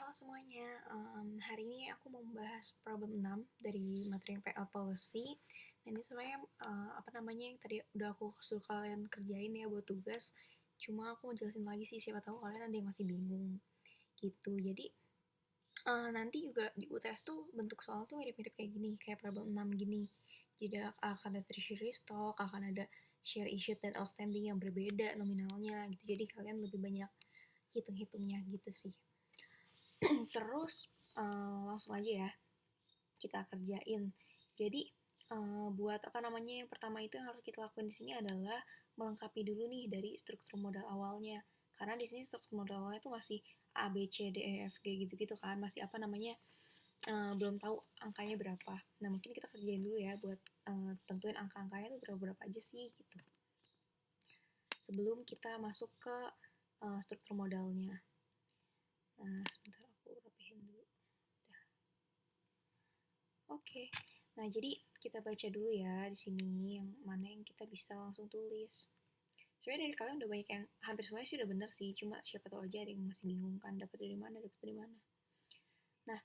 Halo semuanya, hari ini aku mau membahas problem 6 dari materi yang PL Policy. Nah, ini sebenarnya yang tadi udah aku suruh kalian kerjain ya buat tugas. Cuma aku mau jelasin lagi sih, siapa tahu kalian ada yang masih bingung gitu. Jadi nanti juga di UTS tuh bentuk soal tuh mirip-mirip kayak gini, kayak problem 6 gini. Jadi akan ada treasury stock, akan ada share issued dan outstanding yang berbeda nominalnya gitu. Jadi kalian lebih banyak hitung-hitungnya gitu sih. Terus langsung aja ya kita kerjain. Jadi buat yang pertama itu yang harus kita lakuin di sini adalah melengkapi dulu nih dari struktur modal awalnya. Karena di sini struktur modal awalnya tuh masih A, B, C, D, E, F, G gitu-gitu kan, masih belum tahu angkanya berapa. Nah, mungkin kita kerjain dulu ya buat tentuin angka-angkanya tuh berapa-berapa aja sih gitu. Sebelum kita masuk ke struktur modalnya. Nah, sebentar aku rapihin dulu. Oke. Nah, jadi kita baca dulu ya di sini yang mana yang kita bisa langsung tulis. Sebenarnya dari kalian udah banyak yang hampir semuanya sih udah bener sih, cuma siapa tahu aja ada yang masih bingung kan dapat dari mana, dapat dari mana. Nah,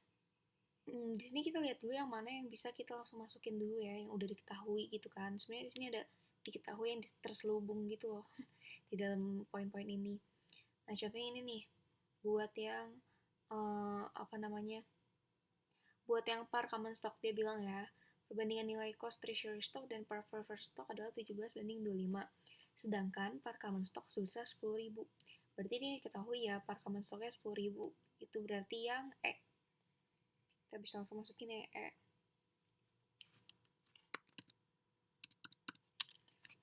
di sini kita lihat dulu yang mana yang bisa kita langsung masukin dulu ya, yang udah diketahui gitu kan. Sebenarnya di sini ada diketahui yang terselubung gitu loh di dalam poin-poin ini. Nah, contohnya ini nih, buat yang eh, apa namanya buat yang par common stock dia bilang ya, perbandingan nilai cost treasury stock dan par preferred stock adalah 17:25. Sedangkan par common stock sebesar 10.000. Berarti ini diketahui ya, par common stocknya 10.000. Itu berarti yang E. Kita bisa langsung masukin ya E.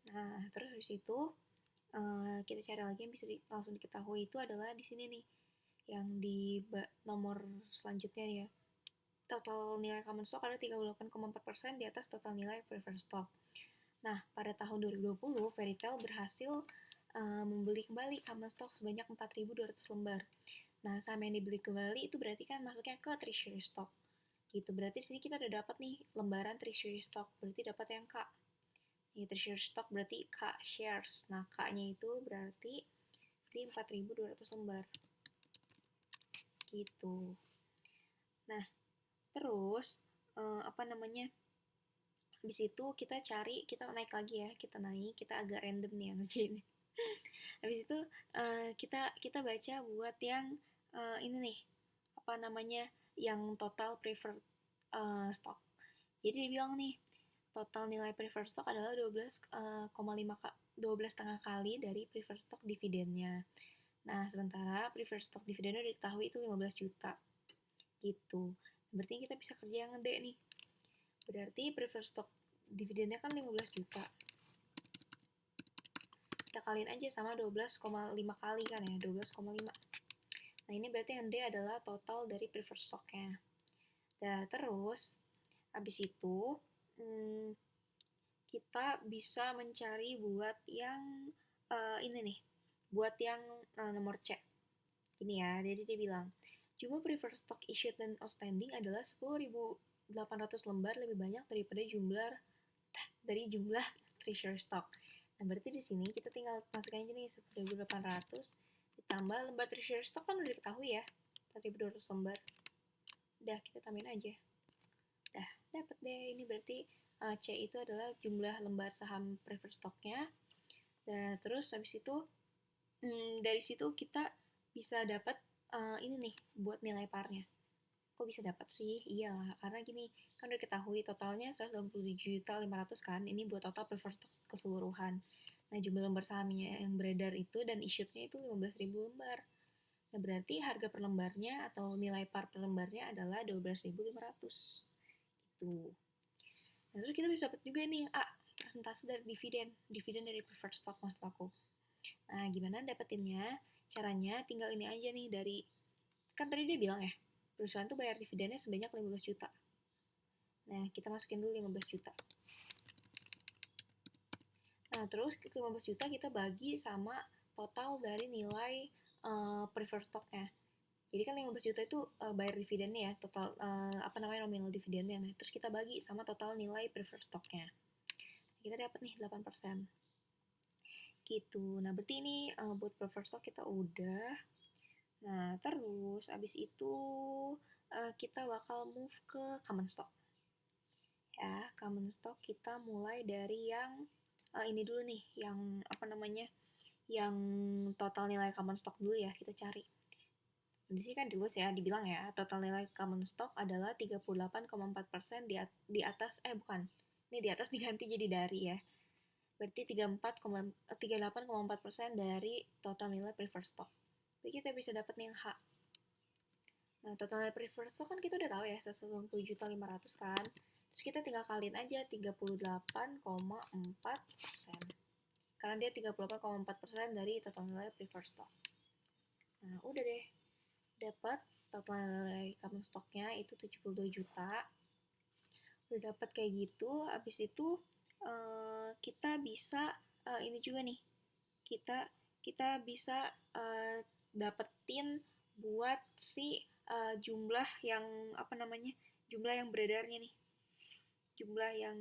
Nah, terus dari situ kita cari lagi yang bisa langsung diketahui itu adalah di sini nih, yang di nomor selanjutnya ya. Total nilai common stock ada 38,4% di atas total nilai preferred stock. Nah, pada tahun 2020, Veritel berhasil membeli kembali common stock sebanyak 4.200 lembar. Nah, saham yang dibeli kembali itu berarti kan masuknya ke treasury stock. Gitu, berarti sini kita udah dapat nih lembaran treasury stock, berarti dapat yang K. Ini treasury stock berarti K shares. Nah, K-nya itu berarti di 4.200 lembar. Gitu. Nah, terus habis itu kita naik lagi ya, kita agak random nih yang ngerjain. Habis itu kita baca buat yang ini nih, yang total preferred stock. Jadi dia bilang nih, total nilai preferred stock adalah 12,5 kali dari preferred stock dividennya. Nah, sementara preferred stock dividennya udah diketahui itu 15 juta. Gitu. Berarti kita bisa kerja yang gede nih. Berarti preferred stock dividennya kan 15 juta. Kita kaliin aja sama 12,5 kali kan ya, 12,5. Nah, ini berarti yang D adalah total dari preferred stock-nya. Nah, terus habis itu kita bisa mencari buat yang ini nih, buat yang nomor C. Ini ya, jadi dia bilang, jumlah preferred stock issued dan outstanding adalah 10.800 lembar lebih banyak dari jumlah treasury stock. Nah, berarti di sini kita tinggal masukin aja nih 10.800 ditambah lembar treasury stock kan udah diketahui ya, 4.200 lembar. Udah, kita tambahin aja. Dah, dapat deh. Ini berarti C itu adalah jumlah lembar saham preferred stocknya. Dan terus habis itu dari situ kita bisa dapat ini nih buat nilai parnya. Kok bisa dapat sih? Iyalah, karena gini, kan udah ketahui totalnya 127.500 kan. Ini buat total preferred stock keseluruhan. Nah, jumlah lembar sahamnya yang beredar itu dan issuednya itu 15.000 lembar. Nah, berarti harga per lembarnya atau nilai par per lembarnya adalah 12.500. Gitu. Nah, terus kita bisa dapat juga nih A, persentase dari dividen dari preferred stock maksud aku. Nah, gimana dapetinnya? Caranya tinggal ini aja nih dari, kan tadi dia bilang ya, perusahaan tuh bayar dividennya sebanyak 15 juta. Nah, kita masukin dulu 15 juta. Nah, terus 15 juta kita bagi sama total dari nilai preferred stock-nya. Jadi kan 15 juta itu bayar dividennya ya, total nominal dividennya. Nah, terus kita bagi sama total nilai preferred stock-nya. Kita dapat nih 8%. Gitu. Nah, berarti ini buat preferred stock kita udah. Nah, terus abis itu kita bakal move ke common stock. Ya, common stock kita mulai dari yang ini dulu nih, yang apa namanya, yang total nilai common stock dulu ya, kita cari. Di sini kan dulu ya dibilang ya, total nilai common stock adalah 38,4% di atas, bukan, ini di atas diganti jadi dari ya. Berarti 38,4% dari total nilai preferred stock. Jadi kita bisa dapat nih yang H. Nah, total nilai preferred stock kan kita udah tahu ya, 180.500.000 kan. Terus kita tinggal kaliin aja 38,4%. Karena dia 38,4% dari total nilai preferred stock. Nah, udah deh. Dapat total nilai common stocknya itu 72 juta. Udah dapat kayak gitu, habis itu kita bisa ini juga nih. Kita bisa dapetin buat si jumlah yang apa namanya? Jumlah yang beredarnya nih. Jumlah yang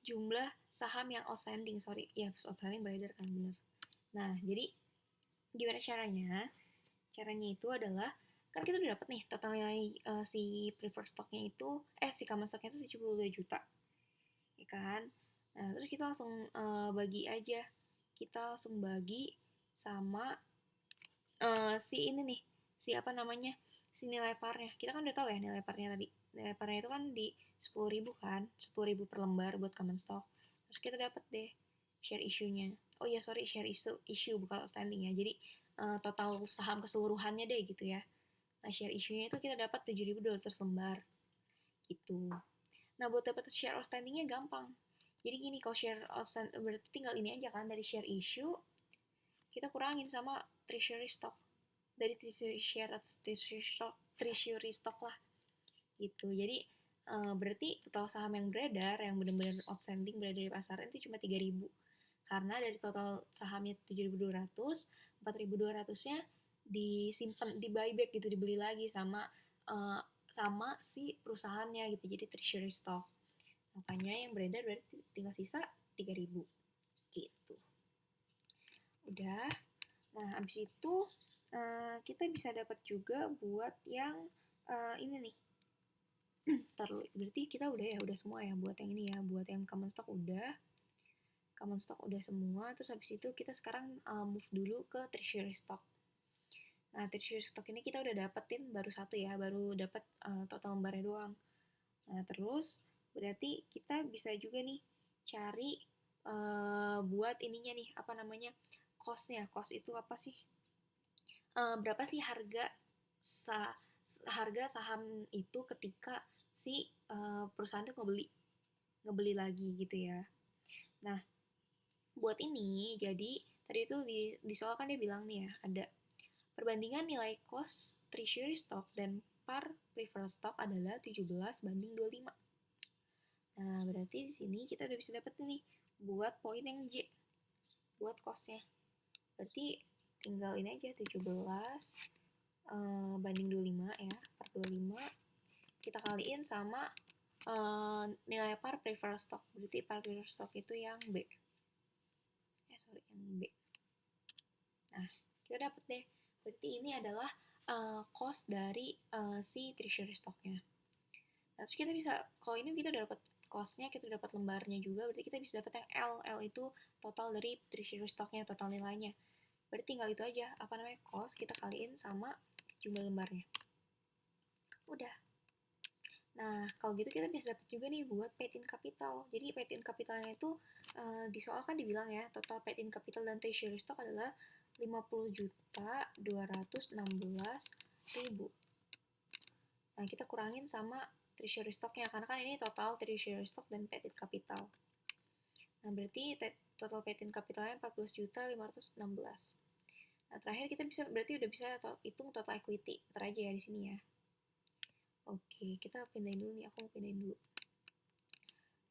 jumlah saham yang outstanding, sorry. Ya, outstanding beredar kan bener. Nah, jadi gimana caranya? Caranya itu adalah kan kita udah dapet nih total nilai si preferred stocknya itu si common stocknya itu 72 juta ya kan. Nah terus kita langsung bagi aja, kita langsung bagi sama si ini nih, si apa namanya, si nilai parnya. Kita kan udah tahu ya nilai parnya tadi, nilai parnya itu kan di 10.000 kan, 10.000 per lembar buat common stock. Terus kita dapat deh share issue-nya. Oh iya sorry, share issue bukan outstanding ya. Jadi total saham keseluruhannya deh gitu ya. Nah share issue-nya itu kita dapat 7.200 lembar gitu. Nah buat dapat share outstanding-nya gampang. Jadi gini, kalau share outstanding berarti tinggal ini aja kan, dari share issue kita kurangin sama treasury stock, dari treasury share atau treasury stock lah gitu. Jadi berarti total saham yang beredar, yang benar-benar outstanding beredar di pasaran itu cuma 3.000. Karena dari total sahamnya 7.200, 4.200-nya disimpan, di buyback gitu, dibeli lagi sama sama si perusahaannya gitu. Jadi treasury stock. Makanya yang beredar berarti tinggal sisa 3.000 gitu. Udah. Nah, abis itu kita bisa dapat juga buat yang ini nih. Berarti kita udah semua ya buat yang ini ya, buat yang common stock udah. Common stock udah semua, terus habis itu kita sekarang move dulu ke treasury stock. Nah, treasury stock ini kita udah dapetin baru satu ya, baru dapat total lembarnya doang. Nah, terus berarti kita bisa juga nih cari buat ininya nih, apa namanya, cost-nya. Cost itu apa sih? Berapa sih harga saham itu ketika si perusahaan itu ngebeli lagi gitu ya. Nah, buat ini jadi tadi itu di soal kan dia bilang nih ya, ada perbandingan nilai cost treasury stock dan par preferred stock adalah 17:25. Nah, berarti di sini kita udah bisa dapet nih buat poin yang J, buat costnya. Berarti tinggal ini aja, 17 banding 25 ya, per 25 kita kaliin sama nilai par preferred stock. Berarti par preferred stock itu yang B. Yang B. Nah, kita dapet deh. Berarti ini adalah cost dari si treasury stocknya. Nah, terus kita bisa, kalau ini kita udah dapat cost-nya, kita udah dapat lembarnya juga, berarti kita bisa dapat yang L. L itu total dari treasury stock-nya, total nilainya. Berarti tinggal itu aja, apa namanya, cost kita kaliin sama jumlah lembarnya. Udah. Nah, kalau gitu kita bisa dapat juga nih buat paid-in capital. Jadi paid-in capitalnya itu di soal kan dibilang ya, total paid-in capital dan treasury stock adalah 50.216.000. Nah, kita kurangin sama treasury stocknya, karena kan ini total treasury stock dan paid-in capital. Nah, berarti total paid-in capitalnya 14.516. Nah, terakhir kita berarti udah bisa hitung total equity. Ntar aja ya di sini ya. Oke, kita pindahin dulu nih, aku mau pindahin dulu.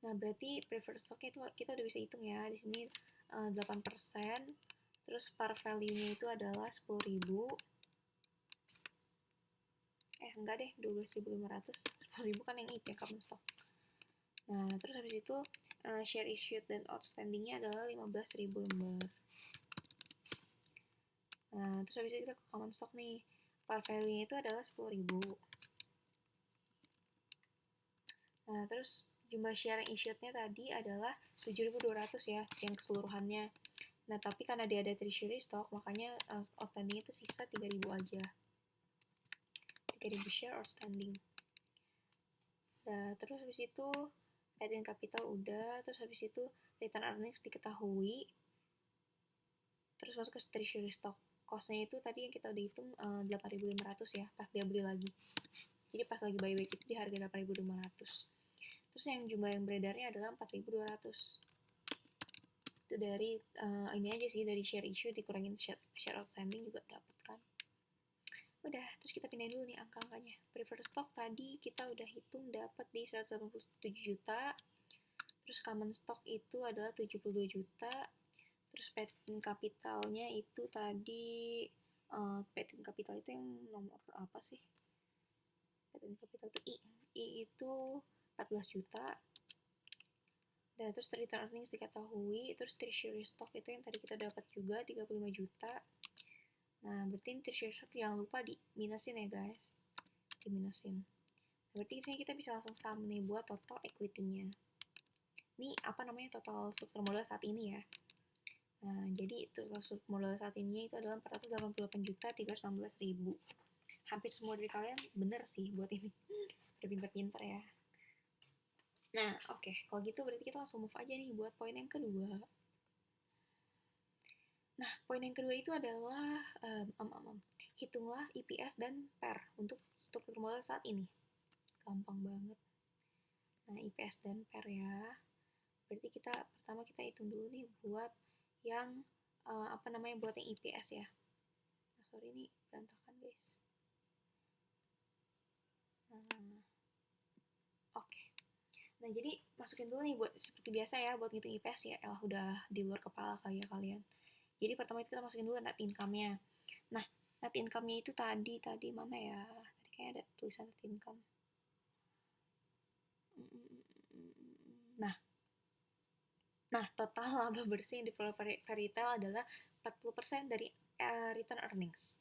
Nah, berarti preferred stocknya itu kita udah bisa hitung ya. Di sini 8%, terus par value-nya itu adalah 10.000. Enggak deh, 12.500. 10.000 kan yang itu ya, common stock. Nah, terus habis itu share issued dan outstanding-nya adalah 15.000 lembar. Nah, terus habis itu kita ke common stock nih. Par value-nya itu adalah 10.000. Nah, terus jumlah share yang issued-nya tadi adalah 7.200 ya, yang keseluruhannya. Nah, tapi karena dia ada treasury stock, makanya outstanding itu sisa 3.000 aja. 3.000 share outstanding. Nah, terus habis itu paid in capital udah, terus habis itu return earnings diketahui, terus masuk ke treasury stock. Cost-nya itu tadi yang kita udah hitung 8.500 ya, pas dia beli lagi. Jadi pas lagi buyback itu di harga 8.500. Terus yang jumlah yang beredarnya adalah 4.200. Itu dari ini aja sih, dari share issue dikurangin share outstanding juga dapat kan. Udah, terus kita pindahin dulu nih angka-angkanya. Preferred stock tadi kita udah hitung dapat di 187 juta. Terus common stock itu adalah 72 juta. Terus patent capitalnya itu tadi patent capital itu yang nomor apa sih? Patent capital itu I itu 14 juta. Dan terus return earnings diketahui, terus treasury stock itu yang tadi kita dapat juga 35 juta. Nah, berarti treasury stock jangan lupa diminusin ya guys. Diminusin. Berarti di sini kita bisa langsung sum nih buat total equity-nya. Ini apa namanya total struktur modal saat ini ya. Nah, jadi total struktur modal saat ini itu adalah 488.316.000. Hampir semua dari kalian bener sih buat ini. Udah pinter-pinter ya. Nah, oke. Kalau gitu berarti kita langsung move aja nih buat poin yang kedua. Nah, poin yang kedua itu adalah hitunglah EPS dan PER untuk struktur modal saat ini. Gampang banget. Nah, EPS dan PER ya. Berarti pertama kita hitung dulu nih buat yang buat yang EPS ya. Nah, sorry ini berantakan guys. Nah, oke. Nah, jadi masukin dulu nih buat seperti biasa ya buat ngitung EPS ya. Elah udah di luar kepala kali ya kalian. Jadi pertama itu kita masukin dulu net income-nya. Nah, net income-nya itu tadi mana ya? Tadi kayaknya ada tulisan net income. Nah, total laba bersih yang diperoleh Fairy Tail adalah 40% dari return earnings.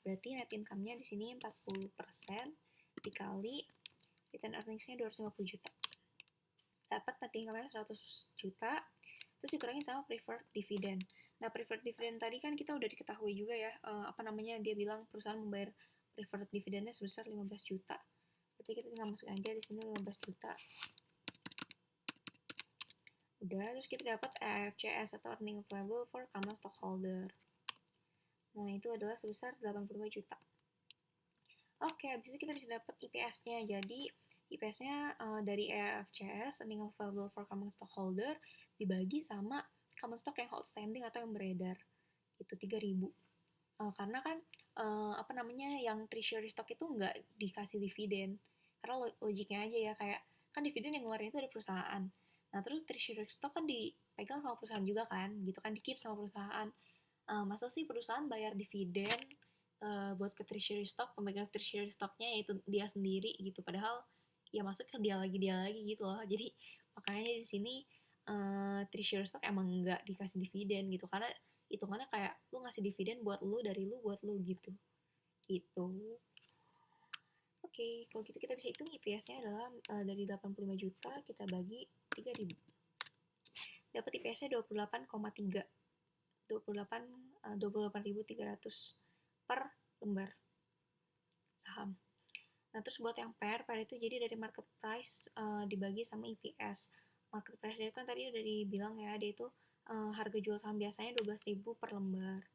Berarti net income-nya di sini 40% dikali return earnings-nya 250 juta. Dapat net income-nya 100 juta, terus dikurangin sama preferred dividend. Nah, preferred dividend tadi kan kita udah diketahui juga ya, dia bilang perusahaan membayar preferred dividendnya sebesar 15 juta. Berarti kita tinggal masukin aja di sini 15 juta. Udah, terus kita dapat EFCS atau earning available for common stockholder. Nah, itu adalah sebesar 85 juta. Oke, habis itu kita bisa dapat EPS-nya. Jadi, EPS-nya dari EFCS, earning available for common stockholder, dibagi sama common stock yang outstanding atau yang beredar. Itu 3.000. Karena kan, yang treasury stock itu nggak dikasih dividen. Karena logiknya aja ya, kayak, kan dividen yang ngeluarin itu dari perusahaan. Nah, terus treasury stock kan dipegang sama perusahaan juga kan, gitu kan, di-keep sama perusahaan. Masa sih perusahaan bayar dividen buat ke treasury stock, pemegang treasury stocknya yaitu dia sendiri gitu, padahal ya masuk ke dia lagi gitu loh. Jadi makanya di sini treasury stock emang nggak dikasih dividen gitu, karena hitungannya kayak lu ngasih dividen buat lu dari lu buat lu gitu. Oke, kalau gitu kita bisa hitung EPS-nya adalah dari 85 juta kita bagi 3.000. Dapat EPS-nya 28,3. 28.300 per lembar saham. Nah, terus buat yang PER itu jadi dari market price dibagi sama EPS. Market price itu kan tadi udah dibilang ya, dia itu harga jual saham biasanya 12.000 per lembar.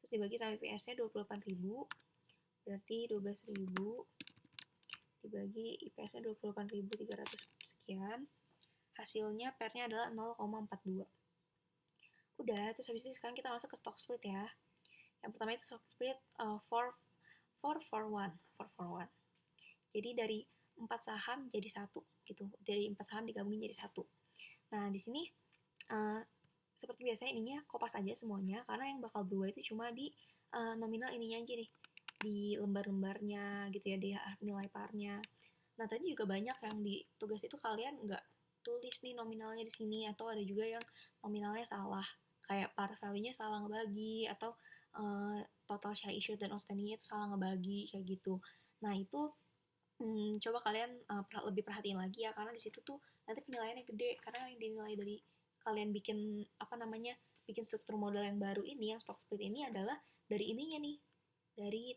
Terus dibagi sama EPS-nya 28.000, berarti 12.000 dibagi IPS-nya 28.300 sekian. Hasilnya PER-nya adalah 0,42. Udah, terus habis itu sekarang kita masuk ke stock split ya. Yang pertama itu stock split 441. Jadi dari 4 saham jadi 1 gitu. Dari 4 saham digabungin jadi 1. Nah, di sini seperti biasanya ininya kopas aja semuanya, karena yang bakal berubah itu cuma di nominal ininya aja nih, di lembar-lembarnya gitu ya, di nilai parnya. Nah, tadi juga banyak yang di tugas itu kalian nggak tulis nih nominalnya di sini, atau ada juga yang nominalnya salah, kayak par value-nya salah ngebagi, atau total share issued dan outstandingnya itu salah ngebagi kayak gitu. Nah itu coba kalian lebih perhatiin lagi ya, karena di situ tuh nanti penilaiannya gede, karena yang dinilai dari kalian bikin bikin struktur modal yang baru ini, yang stock split ini adalah dari ininya nih, dari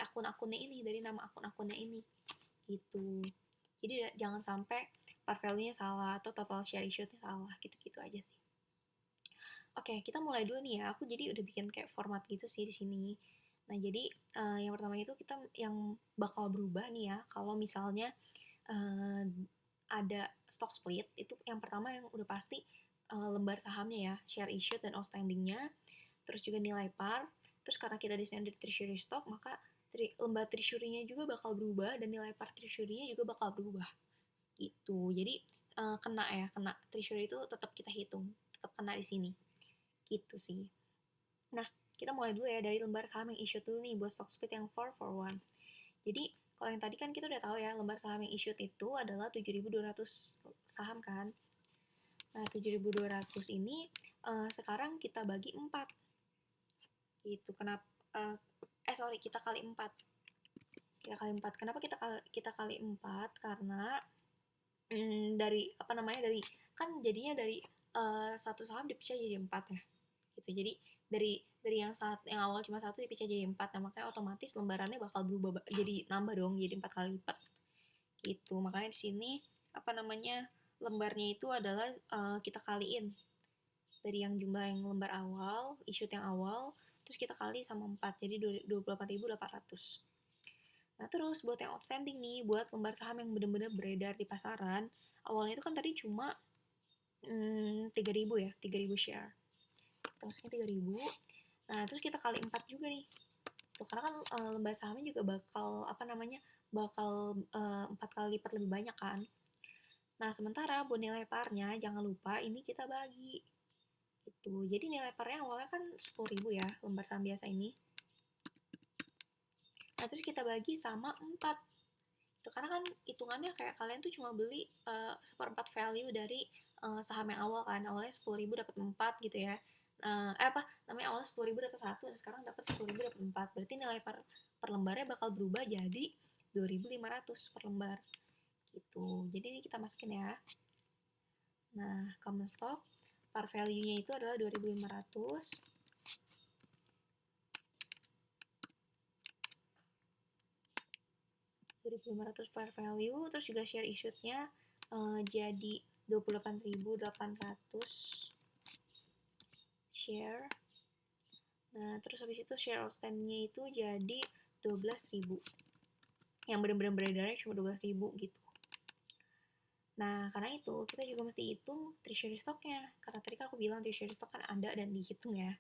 akun-akunnya ini, dari nama akun-akunnya ini gitu. Jadi jangan sampai par value-nya salah atau total share issued-nya salah, gitu-gitu aja sih. Oke, kita mulai dulu nih ya. Aku jadi udah bikin kayak format gitu sih di sini. Nah, jadi yang pertama itu kita yang bakal berubah nih ya. Kalau misalnya uh, ada stock split, itu yang pertama yang udah pasti lembar sahamnya ya, share issued dan outstanding-nya, terus juga nilai par. Terus karena kita desain dari treasury stock, maka lembar treasury-nya juga bakal berubah dan nilai par treasury-nya juga bakal berubah. Gitu. Jadi kena treasury itu tetap kita hitung, tetap kena di sini gitu sih. Nah, kita mulai dulu ya dari lembar saham yang issued dulu nih buat stock split yang 441. Jadi, kalau yang tadi kan kita udah tahu ya, lembar saham yang issued itu adalah 7.200 saham kan. Nah, 7.200 ini sekarang kita bagi 4. Gitu. Kenapa kita kali 4. Kita kali 4. Kenapa kita kali 4? Karena dari kan jadinya dari satu saham dipecah jadi 4 ya. Gitu. Jadi dari yang awal cuma satu dipecah jadi 4, nah makanya otomatis lembarannya bakal berubah, jadi nambah dong, jadi 4 kali lipat gitu. Makanya di sini lembarnya itu adalah kita kaliin dari yang jumlah yang lembar awal, issued yang awal, terus kita kali sama 4, jadi 28.800. Nah terus buat yang outstanding nih, buat lembar saham yang benar-benar beredar di pasaran, awalnya itu kan tadi cuma 3.000 ya, 3.000 share. Kita masukin 3.000. Nah, terus kita kali 4 juga nih. Tuh, karena kan lembar sahamnya juga bakal 4 kali lipat lebih banyak kan. Nah, sementara buat nilai parnya jangan lupa ini kita bagi. Gitu. Jadi nilai parnya awalnya kan 10.000 ya, lembar saham biasa ini. Nah, terus kita bagi sama 4. Itu karena kan hitungannya kayak kalian tuh cuma beli 1/4 value dari saham yang awal kan. Awalnya 10.000 dapat 4 gitu ya. Namanya awalnya 10.000 dapat 1, dan sekarang dapat 10.000 dapat 4. Berarti nilai per lembarnya bakal berubah jadi 2.500 per lembar. Gitu. Jadi ini kita masukin ya. Nah, common stock par value-nya itu adalah 2.500. 2.500 per value, terus juga share issued-nya jadi 28.800 share. Nah, terus habis itu share outstanding-nya itu jadi 12.000. Yang benar-benar beredarnya cuma 12.000 gitu. Nah, karena itu kita juga mesti hitung treasury stock-nya. Karena tadi kan aku bilang treasury stock kan ada dan dihitung ya.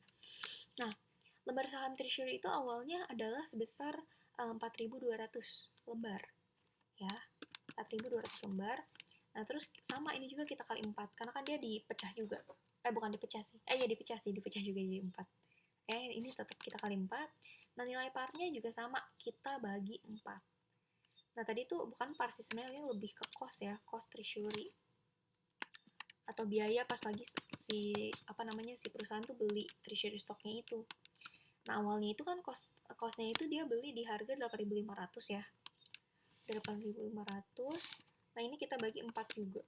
Nah, lembar saham treasury itu awalnya adalah sebesar 4.200 lembar. Ya, 4.200 lembar. Nah, terus sama ini juga kita kali 4, karena kan dia dipecah juga. Bukan dipecah sih. Dipecah juga jadi 4. Ini tetap kita kali 4. Nah, nilai parnya juga sama, kita bagi 4. Nah, tadi tuh bukan par sih, sebenarnya ini lebih ke cost ya, cost treasury. Atau biaya pas lagi si perusahaan tuh beli treasury stocknya itu. Nah, awalnya itu kan costnya itu dia beli di harga 8.500 ya. 8.500. Nah, ini kita bagi 4 juga.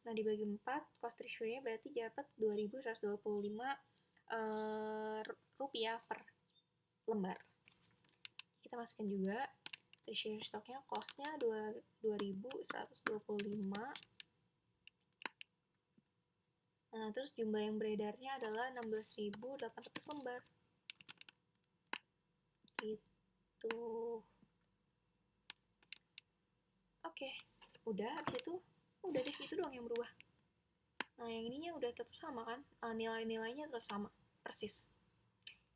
Nah, dibagi 4, cost treasury-nya berarti dapat 2.125 rupiah per lembar. Kita masukin juga treasury stock-nya, cost-nya 2.125. Nah, terus jumlah yang beredarnya adalah 16.800 lembar. Gitu. Oke, udah habis itu udah deh, itu doang yang berubah. Nah, yang ininya udah tetap sama kan, nilai-nilainya tetap sama persis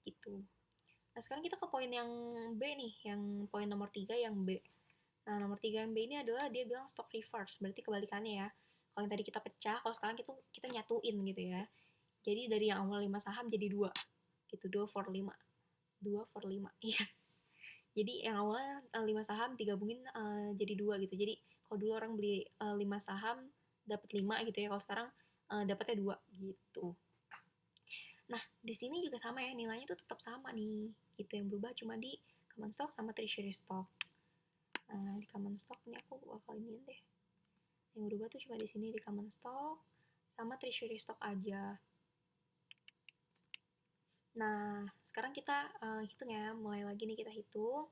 gitu. Nah, sekarang kita ke poin yang B nih, yang poin nomor 3 yang B. Nah, nomor 3 yang B ini adalah dia bilang stock reverse, berarti kebalikannya ya. Kalau yang tadi kita pecah, kalau sekarang kita nyatuin gitu ya. Jadi dari yang awal 5 saham jadi 2 gitu, 2 for 5. Iya. Jadi yang awalnya 5 saham digabungin jadi 2 gitu. Jadi kalau dulu orang beli 5 saham dapat 5 gitu ya, kalau sekarang dapatnya 2 gitu. Nah, di sini juga sama ya, nilainya tuh tetap sama nih. Gitu, yang berubah cuma di common stock sama treasury stock. Nah, di common stock ini aku bakal ini deh. Yang berubah tuh cuma di sini di common stock sama treasury stock aja. Nah, sekarang kita hitung ya, mulai lagi nih kita hitung.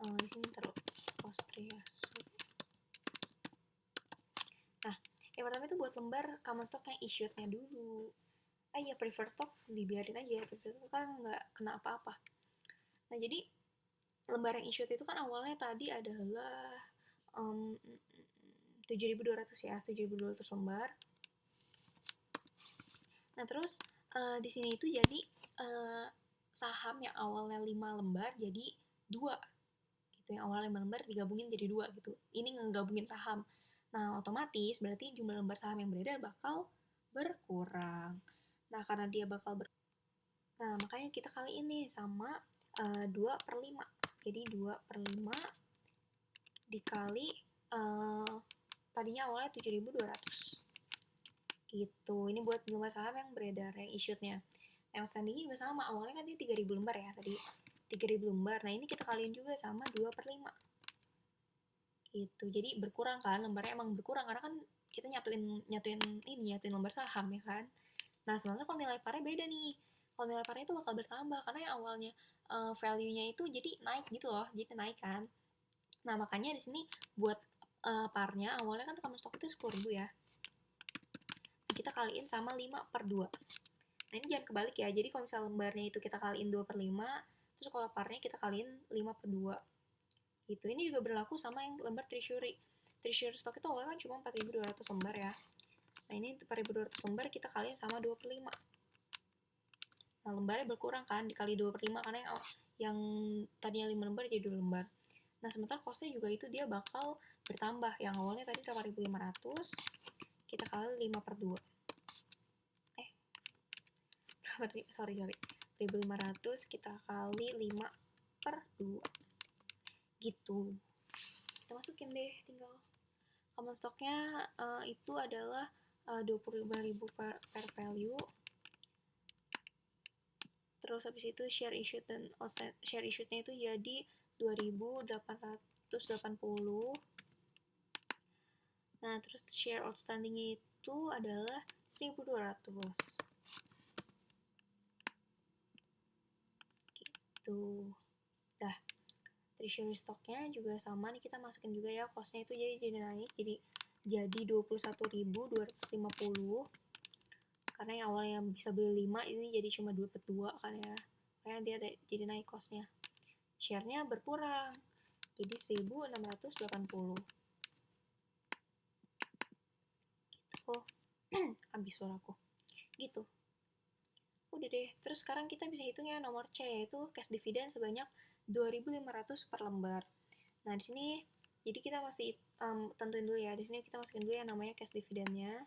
Di sini terus cost treasury. Nah, yang pertama itu buat lembar common stock yang issued-nya dulu. Iya, preferred stock dibiarin aja, preferred stock kan nggak kena apa-apa. Nah, jadi lembar yang issued itu kan awalnya tadi adalah 7.200 ya, 7.200 lembar. Nah, terus di sini itu jadi saham yang awalnya 5 lembar jadi 2 gitu, yang awalnya 5 lembar digabungin jadi 2 gitu. Ini ngegabungin saham. Nah, otomatis berarti jumlah lembar saham yang beredar bakal berkurang. Nah, karena dia bakal Nah, makanya kita kali ini sama 2/5. Jadi 2/5 dikali tadinya awalnya 7.200. Gitu. Ini buat jumlah saham yang beredar, yang issued-nya. Yang outstanding juga sama, awalnya kan dia 3.000 lembar ya tadi. 3.000 lembar. Nah, ini kita kaliin juga sama 2/5. Gitu. Jadi berkurang kan, lembarnya emang berkurang karena kan kita nyatuin lembar saham ya kan. Nah, sebenarnya kalau nilai parnya beda nih. Kalau nilai parnya itu bakal bertambah karena yang awalnya value-nya itu jadi naik gitu loh, jadi naik kan. Nah, makanya di sini buat parnya awalnya kan common stock itu 10.000 ya. Kita kaliin sama 5/2. Nah, ini jangan kebalik ya. Jadi kalau misalnya lembarnya itu kita kaliin 2/5, terus kalau parnya kita kaliin 5/2. Gitu. Ini juga berlaku sama yang lembar treasury. Treasury stock itu awalnya kan cuma 4.200 lembar ya. Nah, ini 4.200 lembar kita kaliin sama 2/5. Nah, lembarnya berkurang kan, dikali 2/5 karena yang tadinya 5 lembar jadi 2 lembar. Nah, sementara costnya juga itu dia bakal bertambah. Yang awalnya tadi 8.500, kita kali 5/2. Sorry. 1.500 kita kali 5/2. Gitu. Kita masukin deh tinggal. Common stocknya itu adalah 25.000 per value. Terus habis itu share issued-nya itu jadi 2.880. Nah, terus share outstanding-nya itu adalah 1.200. Gitu. Dah. Treasury stock-nya juga sama nih, kita masukin juga ya, cost-nya itu jadi naik jadi 21.250. Karena yang awalnya bisa beli 5 ini jadi cuma 2/2 kan ya. Makanya dia jadi naik cost-nya. Share-nya berkurang. Jadi 1.680. Gitu. Habis suaraku. Gitu. Udah deh. Terus sekarang kita bisa hitung ya nomor C, yaitu cash dividend sebanyak 2.500 per lembar. Nah, di sini jadi kita masih tentuin dulu ya. Di sini kita masukin dulu yang namanya cash dividendnya.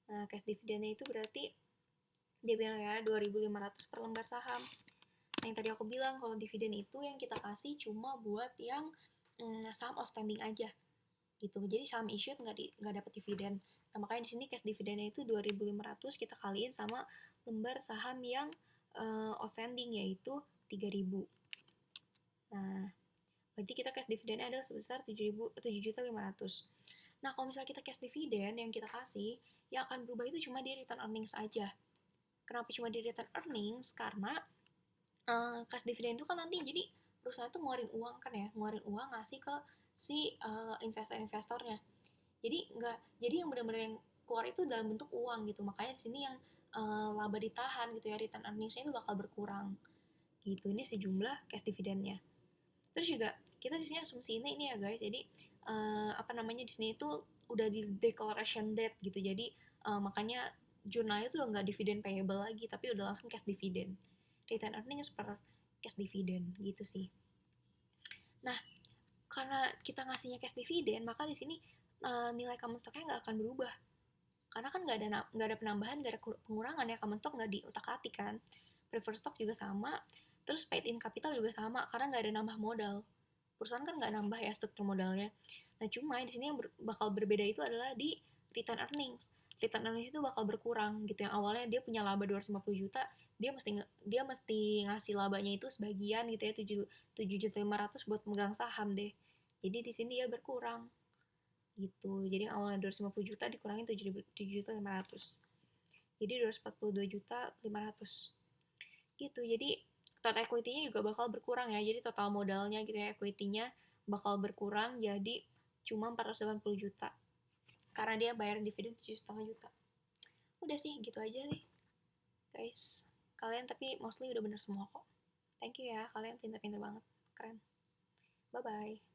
Nah, cash dividendnya itu berarti dia bilang ya 2.500 per lembar saham. Nah, yang tadi aku bilang kalau dividen itu yang kita kasih cuma buat yang saham outstanding aja gitu. Jadi saham issued nggak dapat dividen. Nah, makanya di sini cash dividennya itu 2.500 kita kaliin sama lembar saham yang outstanding yaitu 3.000. Nah, berarti kita cash dividennya adalah sebesar 7.500. Nah, kalau misalnya kita cash dividen yang kita kasih, yang akan berubah itu cuma di return earnings aja. Kenapa cuma di return earnings? Karena cash dividen itu kan nanti jadi perusahaan tuh ngeluarin uang kan ya, ngeluarin uang ngasih ke si investor-investornya. Jadi yang benar-benar yang keluar itu dalam bentuk uang gitu. Makanya di sini yang laba ditahan gitu ya, return earnings-nya itu bakal berkurang. Gitu. Ini sejumlah cash dividennya. Terus juga kita di sini asumsi ini ya guys. Jadi di sini itu udah di declaration date gitu. Jadi makanya jurnalnya tuh udah nggak dividen payable lagi, tapi udah langsung cash dividend. Return earnings per cash dividend gitu sih. Nah, karena kita ngasihnya cash dividend, maka di sini nilai common stock-nya nggak akan berubah. Karena kan nggak ada penambahan, nggak ada pengurangan ya, common stock nggak diutak-atik kan. Preferred stock juga sama, terus paid in capital juga sama, karena nggak ada nambah modal. Perusahaan kan nggak nambah ya struktur modalnya. Nah, cuma di sini yang bakal berbeda itu adalah di return earnings. return earnings itu bakal berkurang gitu. Yang awalnya dia punya laba 250 juta, dia mesti ngasih labanya itu sebagian gitu ya, 7.500.000 buat megang saham deh. Jadi di sini dia berkurang gitu. Jadi awalnya 250 juta dikurangin 7.500.000. Jadi 242.500.000 gitu. Jadi total equity-nya juga bakal berkurang ya. Jadi total modalnya gitu ya, equity-nya bakal berkurang jadi cuma 480 juta. Karena dia bayar dividen 7,5 juta. Udah sih, gitu aja sih, guys. Kalian tapi mostly udah bener semua kok. Thank you ya, kalian pinter-pinter banget. Keren. Bye-bye.